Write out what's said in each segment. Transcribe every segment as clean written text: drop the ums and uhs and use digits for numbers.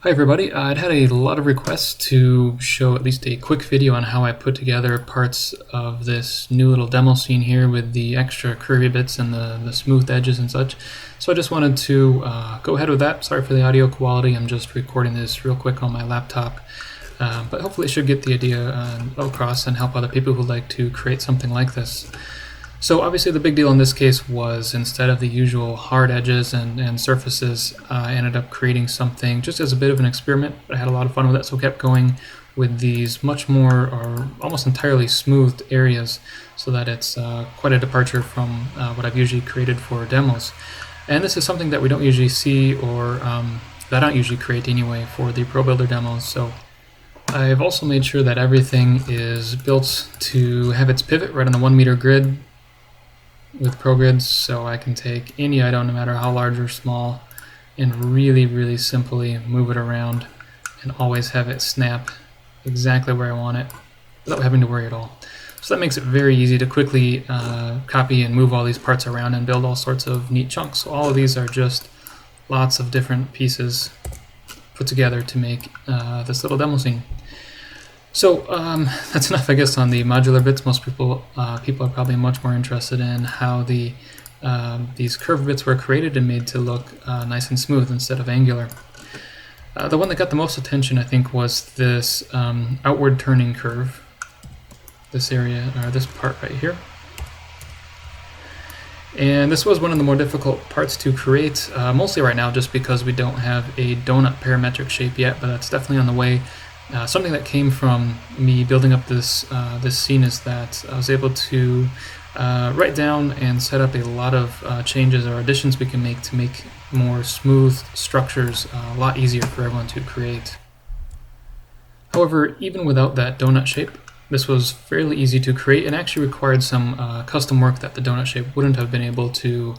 Hi everybody, I'd had a lot of requests to show at least a quick video on how I put together parts of this new little demo scene here with the extra curvy bits and the smooth edges and such. So I just wanted to go ahead with that. Sorry for the audio quality, I'm just recording this real quick on my laptop. But hopefully it should get the idea across and help other people who like to create something like this. So obviously the big deal in this case was instead of the usual hard edges and surfaces, I ended up creating something just as a bit of an experiment. I had a lot of fun with it, so kept going with these much more or almost entirely smoothed areas so that it's quite a departure from what I've usually created for demos. And this is something that we don't usually see or that I don't usually create anyway for the Pro Builder demos. So I've also made sure that everything is built to have its pivot right on the 1 meter grid with ProGrids, so I can take any item, no matter how large or small, and really simply move it around and always have it snap exactly where I want it without having to worry at all. So that makes it very easy to quickly copy and move all these parts around and build all sorts of neat chunks. So all of these are just lots of different pieces put together to make this little demo scene. So that's enough, I guess, on the modular bits. Most people are probably much more interested in how these curved bits were created and made to look nice and smooth instead of angular. The one that got the most attention, I think, was this outward turning curve. This area, or this part right here. And this was one of the more difficult parts to create, mostly right now just because we don't have a donut parametric shape yet, but that's definitely on the way. Something that came from me building up this scene is that I was able to write down and set up a lot of changes or additions we can make more smooth structures a lot easier for everyone to create. However, even without that donut shape, this was fairly easy to create and actually required some custom work that the donut shape wouldn't have been able to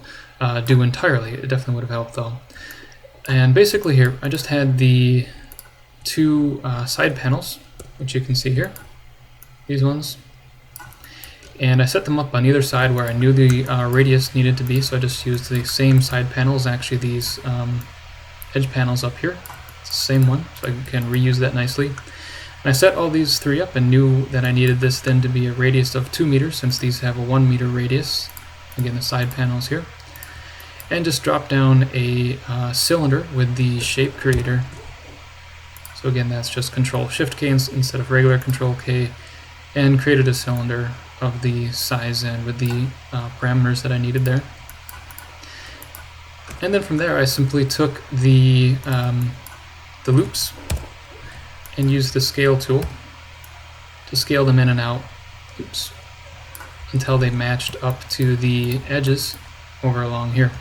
do entirely. It definitely would have helped though. And basically here, I just had the two side panels, which you can see here, these ones, and I set them up on either side where I knew the radius needed to be, so I just used the same side panels, actually these edge panels up here. It's the same one, so I can reuse that nicely. And I set all these three up and knew that I needed this then to be a radius of 2 meters, since these have a 1 meter radius, again the side panels here, and just drop down a cylinder with the shape creator. So again, that's just Control-Shift-K instead of regular Control-K, and created a cylinder of the size and with the parameters that I needed there. And then from there, I simply took the loops and used the scale tool to scale them in and out, until they matched up to the edges over along here.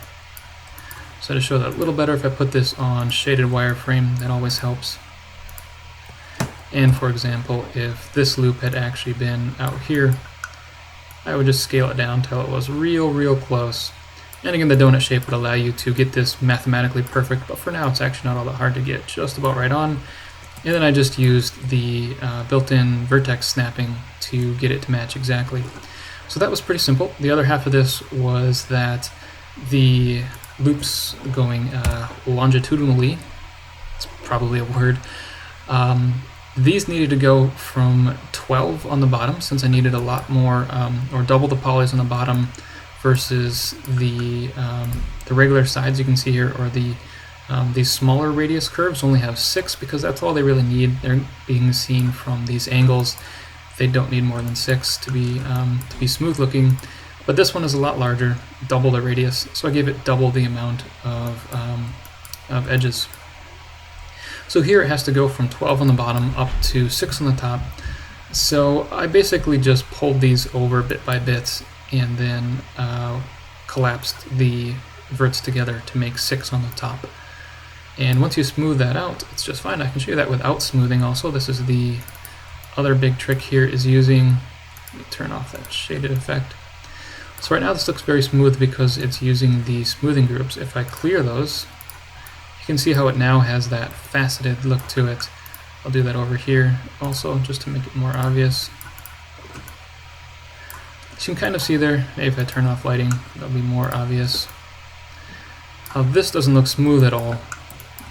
So to show that a little better, if I put this on shaded wireframe, that always helps. And for example, if this loop had actually been out here, I would just scale it down until it was real close. And again, the donut shape would allow you to get this mathematically perfect, but for now it's actually not all that hard to get, just about right on. And then I just used the built-in vertex snapping to get it to match exactly. So that was pretty simple. The other half of this was that the loops going longitudinally, it's probably a word, these needed to go from 12 on the bottom, since I needed a lot more, or double the polys on the bottom versus the regular sides you can see here, or these smaller radius curves only have 6 because that's all they really need. They're being seen from these angles. They don't need more than 6 to be smooth looking. But this one is a lot larger, double the radius, so I gave it double the amount of edges. So here it has to go from 12 on the bottom up to 6 on the top. So I basically just pulled these over bit by bit and then collapsed the verts together to make 6 on the top. And once you smooth that out, it's just fine. I can show you that without smoothing also. This is the other big trick here, is using, let me turn off that shaded effect. So right now this looks very smooth because it's using the smoothing groups. If I clear those, you can see how it now has that faceted look to it. I'll do that over here also, just to make it more obvious. So you can kind of see there, maybe if I turn off lighting, that'll be more obvious. How this doesn't look smooth at all.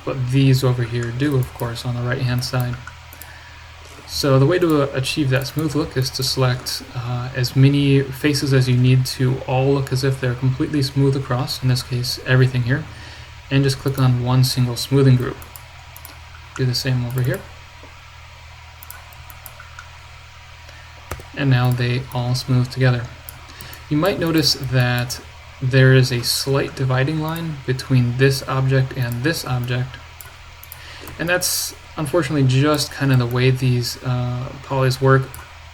but these over here do, of course, on the right hand side. So the way to achieve that smooth look is to select as many faces as you need to all look as if they're completely smooth across, in this case everything here, and just click on one single smoothing group. Do the same over here. And now they all smooth together. You might notice that there is a slight dividing line between this object and this object, and that's unfortunately just kind of the way these polys work.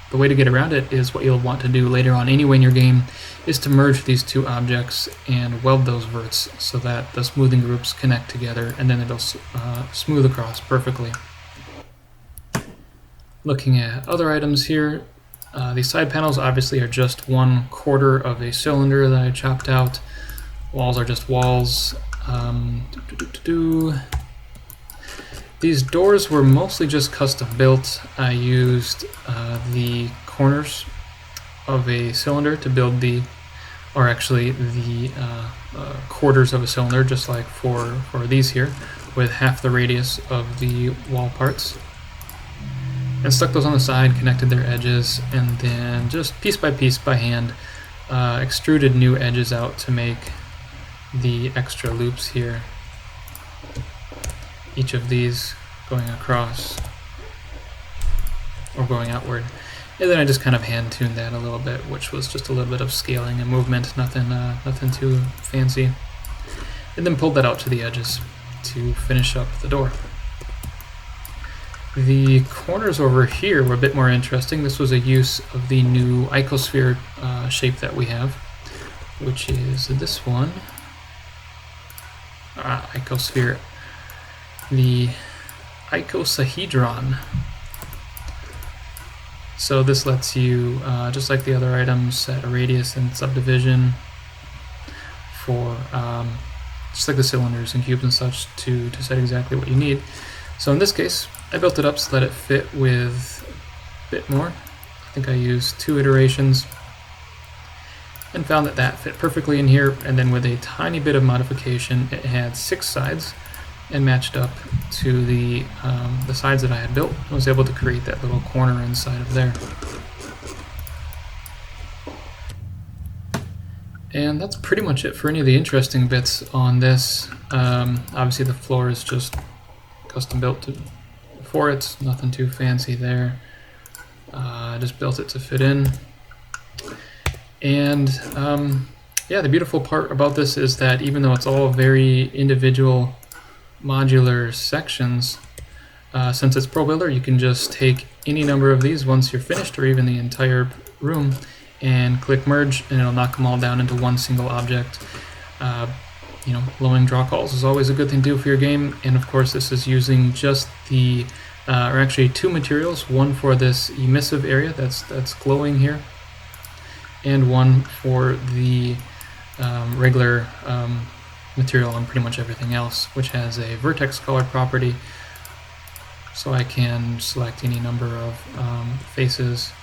The way to get around it is what you'll want to do later on anyway in your game, is to merge these two objects and weld those verts so that the smoothing groups connect together, and then it'll smooth across perfectly. Looking at other items here, these side panels obviously are just 1/4 of a cylinder that I chopped out. Walls are just walls. These doors were mostly just custom built. I used the corners of a cylinder to build the quarters of a cylinder, just like for these here, with half the radius of the wall parts. And stuck those on the side, connected their edges, and then just piece by piece by hand extruded new edges out to make the extra loops here. Each of these going across or going outward. And then I just kind of hand tuned that a little bit, which was just a little bit of scaling and movement, nothing too fancy. And then pulled that out to the edges to finish up the door. The corners over here were a bit more interesting. This was a use of the new icosphere shape that we have, which is this one. Icosphere. The icosahedron. So this lets you, just like the other items, set a radius and subdivision for, just like the cylinders and cubes and such, to set exactly what you need. So in this case, I built it up so that it fit with a bit more. I think I used 2 iterations and found that that fit perfectly in here, and then with a tiny bit of modification, it had 6 sides and matched up to the sides that I had built. I was able to create that little corner inside of there. And that's pretty much it for any of the interesting bits on this. Obviously the floor is just custom built for it, nothing too fancy there. I just built it to fit in. And yeah, the beautiful part about this is that even though it's all very individual modular sections, since it's Pro Builder, you can just take any number of these once you're finished, or even the entire room, and click merge, and it'll knock them all down into one single object. You know, blowing draw calls is always a good thing to do for your game, and of course this is using just the, or actually 2 materials, one for this emissive area that's glowing here, and one for the regular material on pretty much everything else, which has a vertex color property, so I can select any number of faces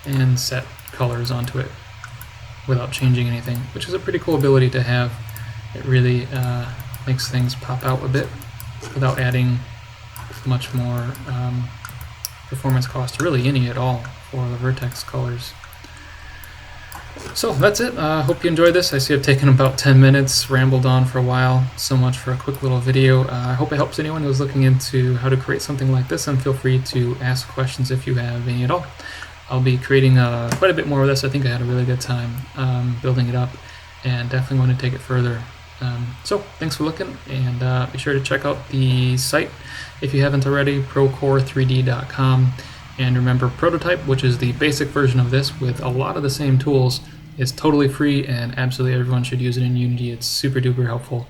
and set colors onto it without changing anything, which is a pretty cool ability to have. It really makes things pop out a bit without adding much more performance cost, really any at all, for the vertex colors. So that's it. Hope you enjoyed this. I see I've taken about 10 minutes, rambled on for a while. So much for a quick little video. I hope it helps anyone who's looking into how to create something like this, and feel free to ask questions if you have any at all. I'll be creating quite a bit more of this. I think I had a really good time building it up, and definitely want to take it further. So thanks for looking, and be sure to check out the site if you haven't already, procore3d.com. And remember, Prototype, which is the basic version of this with a lot of the same tools, is totally free, and absolutely everyone should use it in Unity. It's super duper helpful.